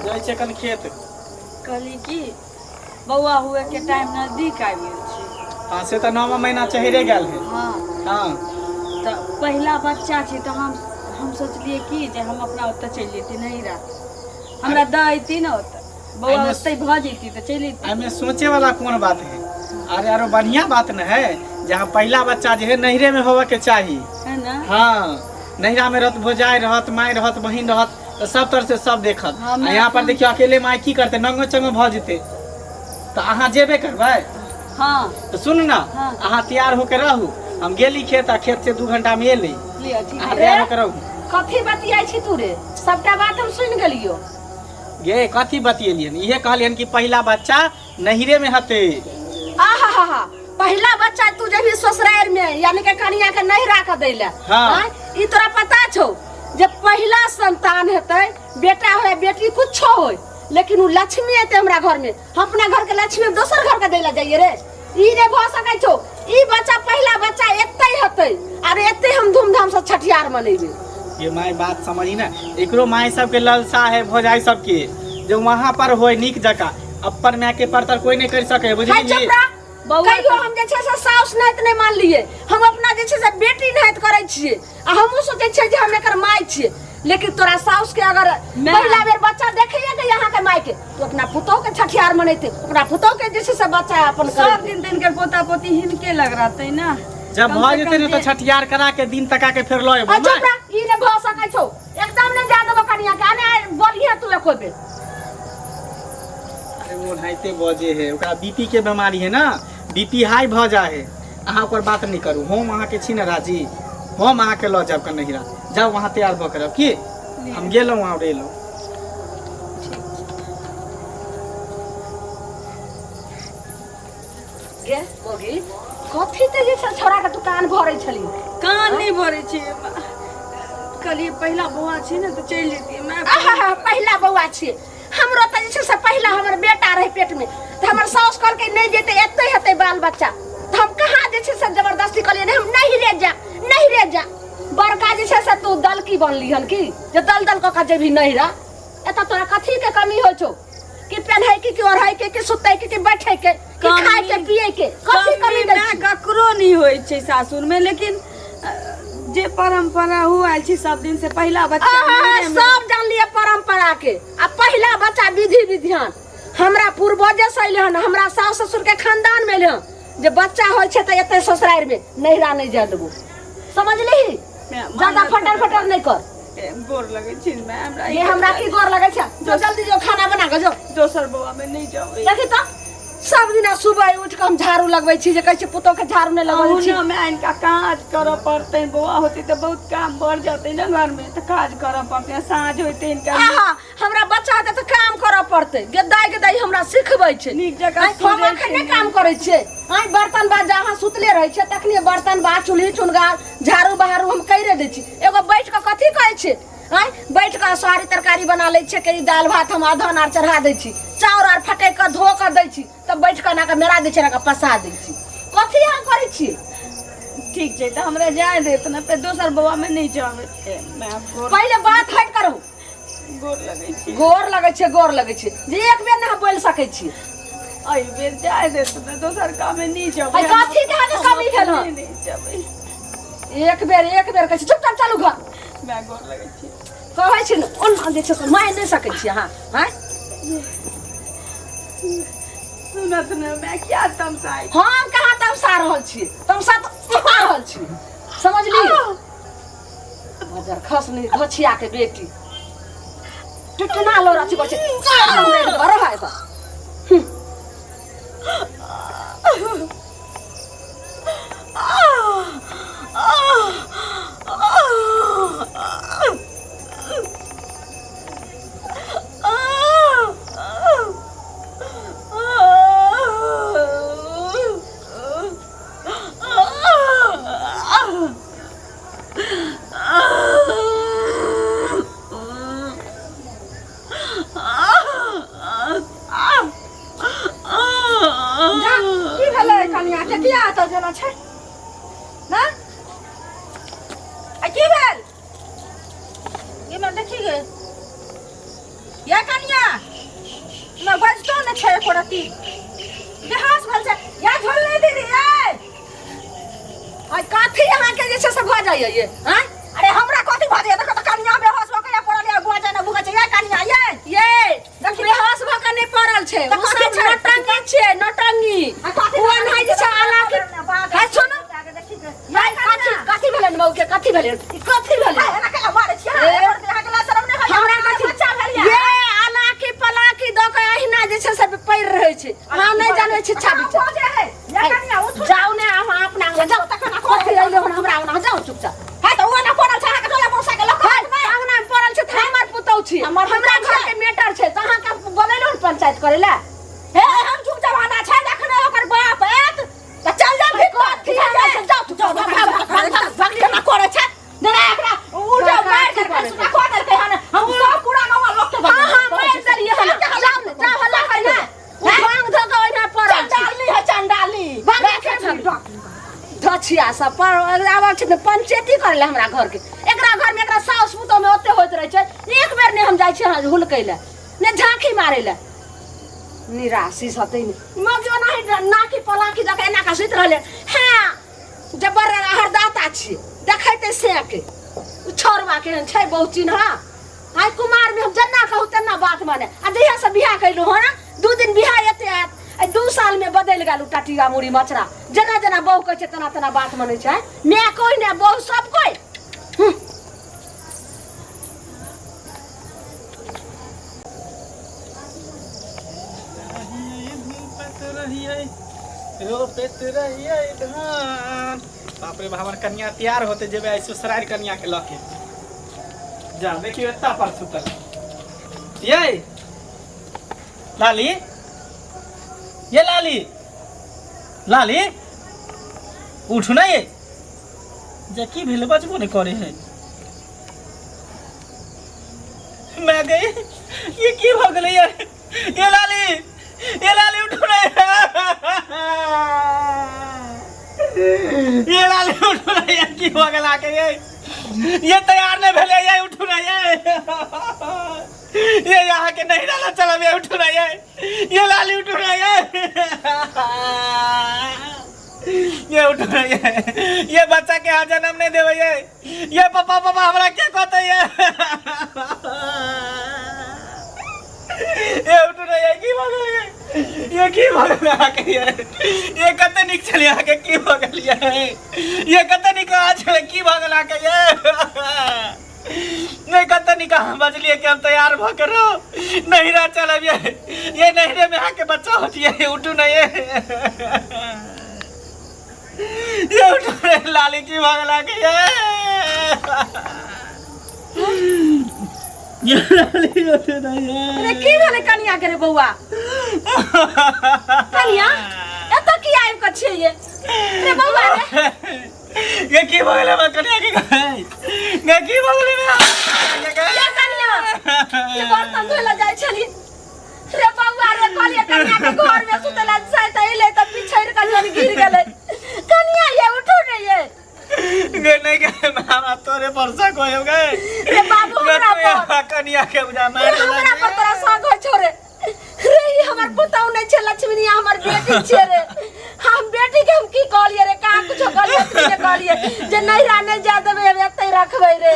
जाय छै कन खेत कहली कि बौआ हुए के टाइम नजदीक आ गेल छै। हाँ से तो 9वां महीना चढ़े गेल है। हाँ हाँ तो पहला बच्चा छै तो हम सोचलिए कि जे हम अपना ओतऽ चलि जेती नहिरा, हमरा दैती न ओतऽ बौआ ओतै भ जेती तो चलि जेती। एमे सोचे वाला कौन बात है? अरे यारो बढ़िया बात न है जहाँ पहला बच्चा जो है नहिरे में होवे के चाहिए, है ना? हाँ नहिरा में रहत भोजाई रहत माई रहत बहिन रहत तो सब तरह से सब देखत। हाँ, यहाँ पर देखियो अकेले माई की करते नंगो चंगो भ जेते तो अहाँ जेबे करबै? हाँ तो सुन ना हाँ। अहाँ तैयार होकर रहू, हम गेली खेत आ खेत से 2 घंटा में एली। लिया ठीक अहाँ है। तैयार होकर रहू। कथी बतियाई छी तू रे? सबटा बात हम सुन गेलियो। गे कथी बतियलियन? इहे कहलियन कि पहला बच्चा नहिरे में हते। आहा पहला बच्चा तू जब ससुराल में यानी के कनिया के नहिरा के दैले। हाँ। ई तोरा पता छौ जब पहला संतान हेतै बेटा होय बेटी कुछ होय लेकिन उ लक्ष्मी हेतै हमरा घर में, हम अपना घर के लक्ष्मी दोसर घर के दैले जाइए रे। ई ने भ सकै छौ ई बच्चा पहला बच्चा एतै हेतै और एतै हम धूमधाम से छठियार मनैबे। ये माई बात समझी ना, एकरो माई सब के ललसा है भोजाई सब के जो वहाँ पर होय निक जका अपन माय के परतर कोई नहीं कर सके बुझलिए। कहियो हम जे छै से साउस नाइत नहीं मान लिए, हम अपना जे छै से बेटी नाइत करै छियै आ हमहु सोचै छियै जे हम एकर माई छियै। लेकिन तोरा साउस के अगर पहला बेर बच्चा देखैया के यहाँ के माई के तो अपना पुतोह के छठियार मनैते, अपना पुतोह के जे छै से बच्चा अपन सब दिन दिन के पोता पोती हिनके लग रहते ना। जब भ जेते न तो छठियार करा के दिन तका के फिर लय अच्छा ई ने भ सकै छौ एकदम ने जा देबो कनिया के आने बोलिए तू एको बेर। अरे वो हाइते बजे है ओकरा बीपी के बीमारी है ना, बीपी हाई भ जाए है। अहाँ ओकर बात नहीं करू, हम अहाँ के छी न राजी, हम अहाँ के ल जाब के नहिरा जाओ वहाँ तैयार भ करब की हम गेलौ वहाँ रेलो। गे बोगी कथी ते जे छै छोरा के दुकान भरै छली? कान नहीं भरे छी। कहलिए पहला बौआ छी ना तो चल जेती मैं। आहा पहला बौआ छी हमरो त जे छै से पहला हमर बेटा रहे पेट में त हमर साउस कहल के नहीं जेते एतै हेतै बाल बच्चा त हम कहाँ जे छै से जबरदस्ती कहलिए नहीं हम नहीं रे जा बड़का जे छै से तू दल की बनली हन की जे दल क के जेबी नहीं रा। एता तोरा कथी के कमी हो छौ कि पहनै के ओढ़ै के सुतै के बैठै के खाय के पिए के कथी कमी दै छी? ककरो नहीं होय छै सासुर में, लेकिन जे परंपरा हुआ छी सब दिन से पहला बच्चा सब जान लिए परंपरा के आ पहला बच्चा विधि विधान हमरा पूर्वजे से अइले हन, हमरा सास ससुर के खानदान में अइले हन जे बच्चा होय छै त एते ससुराल में नहिरा नहीं जा देबो, समझली? ज्यादा फटर नहीं कर। गोर लगे छी मैं हमरा ये हमरा की गोर लगे छै? जो जल्दी जो खाना बना के जो दोसर बौआ में नहीं जाओ। देखी तो सब दिन सुबह उठ के हम झाड़ू लगबै छी जे कहै छै पुतो के झाड़ू नहीं लगबै छी। में इनका काज करऽ पड़ते, बौआ होती तो बहुत काम बढ़ जाते ना घर में तो काज करऽ पड़ते, साँझ होते इनका। आहा हमरा बच्चा होते तो काम करऽ पड़ते, गदाई हमरा सिखबै छै नीक जगह हम अखने काम करै छियै। आई बर्तन बाज जहाँ सुतले रहै छै तखनी बर्तन बाज चूल्ही चुनगा झाड़ू बहारू हम कैरे दै छी। एगो बैठ के कथी कहै छै आई बैठ के सारी तरकारी बना लै छै, कई दाल भात हम अधन आर चढ़ा दै छी, चाउर आर फटक के धो के दै छी तब बैठ के ना के मेरा दै छै ना के पसा दै छी। कथी हम करै छी? ठीक छै तो हमरा जाए दे तो ना पे दोसर बौआ में नहीं जावे। मैं आपको पहले बात हट करू। गोर लगे छी। गोर लगे छै जे एक बेर ना बोल सकै छी। आई बेर जाए दे तो ना दोसर काम में नहीं जावे। आई कथी के आगे कमी भेल हन? नहीं जावे एक बेर कहै छी चुपचाप चलू घर। मैं गोर लगे छी कहै छी न ओन जे छै से माय नहीं सकै छी अहाँ हैं? सुनत न मैं क्या तमसाई हम कहाँ तमसा रहल छी, तमसा तो रहल छी, समझली? बजर खस नहीं धछिया के बेटी टटना लो रची बचे हमरे घर है त जना छै ना आ की भेल ये मैं देखी गे ये कनिया ने छे पड़ती बेहास भल से या झोल नहीं दीदी ए आई काठी यहां के जैसे सब भ जाइए ये हैं अरे हमरा कथि भ जाइए देखो त कन्या बेहोश भ के पड़ल है गुआ जाना बुगा छै कन्या ये देख बेहोश भ के नहीं पड़ल छै उ सब नटंगी छै नटंगी ओ नहीं जे छै आला के है सुन यार काठी भेलन मौ के काठी भेलन एना के मारे छै यहां के ला शर्म नहीं हमरा काठी बच्चा भेलिया ये आला की पला की द के अहिना जे छै सब पैर रहै छै हम नहीं जानै छै छाबी जाओ ने हम अपना जाओ तखन कथि लइले हमरा ओना जाओ चुपचाप है त ओना पड़ल छै के टोला पोसा के लखन अंगना में पड़ल छै हमर पुतौ छी हमरा घर के मैटर छै तहां के बोलैलो पंचायत करे ला हे हम चुपचाप आना छै देखने ओकर बाप एत त चल जा भी कथि है जाओ भाग के ना करे छै देना एकरा उल्टा मार के सुना को दे हन हम सब पूरा नवा लोग के हां मार दलिए हन जाओ ने जा हल्ला कर ना भांग ध के ओना पड़ल चंडाली है चंडाली भाग के धछिया सब पर आबै छै पंचायती करले हमरा घर के एकरा घर में एकरा साउस पुतो में ओते होइत रहे छै एक बेर ने हम जाय छी हुलकै ले ने झांकी मारे ले निराशी सतै ने मजो नहीं नाकी पलाकी जके एना का सुत रहले हां जबर हरदाता छी देखैते से के छोरवा के छै बहुत चिन्ह हाय कुमार में हम जन्ना कहू तना बात माने आ जहिया से बियाह कैलु हो ना 2 दिन बियाह एते आत 2 साल में बदल गेलु टटिया मुड़ी मछरा जना जना बहु कहै छै तना तना बात माने छै मैं कोई ने बहु सब कोई रोपत रहिए धान बाप रे हमर कन्या तैयार होते जेबे ऐसो सरार कन्या के लके जा देखियो एता पर सुतल ये लाली ये लाली उठ ना ये जे की भेल बजबो नहीं करे है मैं गई ये की भ गेलै ये लाली उठो ना ये लाली उठो ना ये की भ गेला के ये तैयार नहीं भेले ये उठो ना ये यहाँ के नहीं डाला चला मैं उठो ना ये लाली उठो ना ये उठो ना ये बच्चा के यहाँ जन्म नहीं देवे ये पापा हमरा क्या कहते ये उठो ना ये की भगल आके ये कते निक चले आके की भगल ये कते निक आज की भगल आके नहीं कते निक हम बजलिए कि हम तैयार भ करो नहीं रह चलब ये नहरे में आके बच्चा होती है उठो ना ये उठो लाली की भगल आके ये लाली उठो ना अरे की भेले कन्या के रे बौआ कन्या एत की आइब के छिए ये रे बौआ रे ये की भगले में कन्या के गई ये की भगले में ये कन्या ये बर्तन धोला जाय छली रे बौआ रे कहलिए कन्या के घर में सुतला जाय त एले त पिछड़ के जन गिर गेले कन्या ये उठो रे ये गे नहीं गए मामा तोरे परसा को हो गए रे बाबू हमरा पर कन्या के बुझा मार हमरा पर तोरा साग हो छोरे रे ये हमर पुतौ नहीं छे लक्ष्मी हमर बेटी छे रे हम बेटी के हम की कहलिए रे का कुछ कहलिए तुझे कहलिए जे नहीं रहने जा देबे हम एतै रखबै रे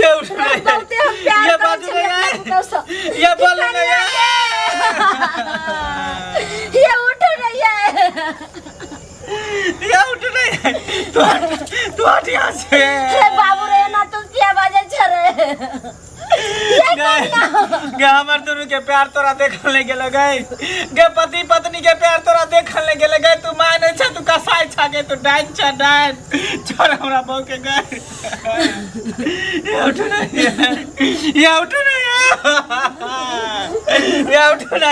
ये उठ बहुते हम प्यार ये करै बाजू छियै नहीं अपना पुतौ से ये बोल नहीं ये उठ रही है ये उठ नहीं तू हट यहाँ से रे बाबू रे ना तू क्या बाजे छ रे गे हमर दोनों के प्यार तोरा देखल गेल गए गे पति पत्नी के प्यार तोरा देखल गेल गए तू माने छ तू कसाई छ गे तू डाइन छ डाइन छोड़ हमरा बहू के गए ये उठो ना ये उठो ना ये उठो ना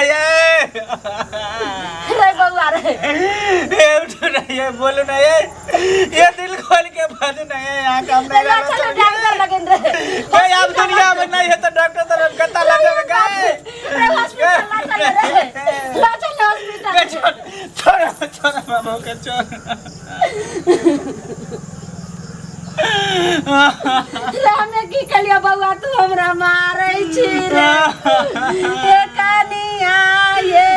रे बउआ रे ये उठो ना ये बोलो ना ये दिल खोल के बात ना यहाँ काम नहीं चलो चलो डॉक्टर लगन रे अब दुनिया में नहीं है तो डॉक्टर तरफ कता लगे गए रे हॉस्पिटल ला चल रे ला चल हॉस्पिटल छोड़ छोड़ बाबू के छोड़ रे हमें की कलिया बउआ तू हमरा मारै छी रे ए कनिया ये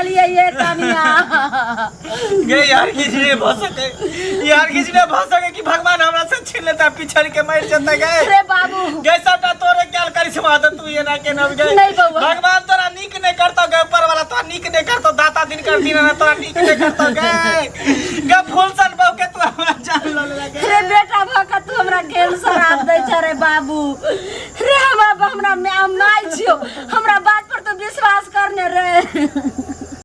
गेलिए ये कनिया गे यार किसी ने भा सके यार किसी ने भा सके कि भगवान हमरा से छीन लेता पिछड़ के मर जाता गे रे बाबू गे सबटा तोरे क्या करिश्मा दे तू ये ना के न गे नहीं बउआ भगवान तोरा नीक नहीं करतो गे ऊपर वाला तोरा नीक नहीं करतो दाता दिन कर दिन ना तोरा नीक नहीं करतो गे फूलसन बहु के तू हमरा जान ल लगे रे बेटा भका तू हमरा गेल शराब दै छ रे बाबू रे हमरा माय छियो हमरा बात पर तो विश्वास करने रे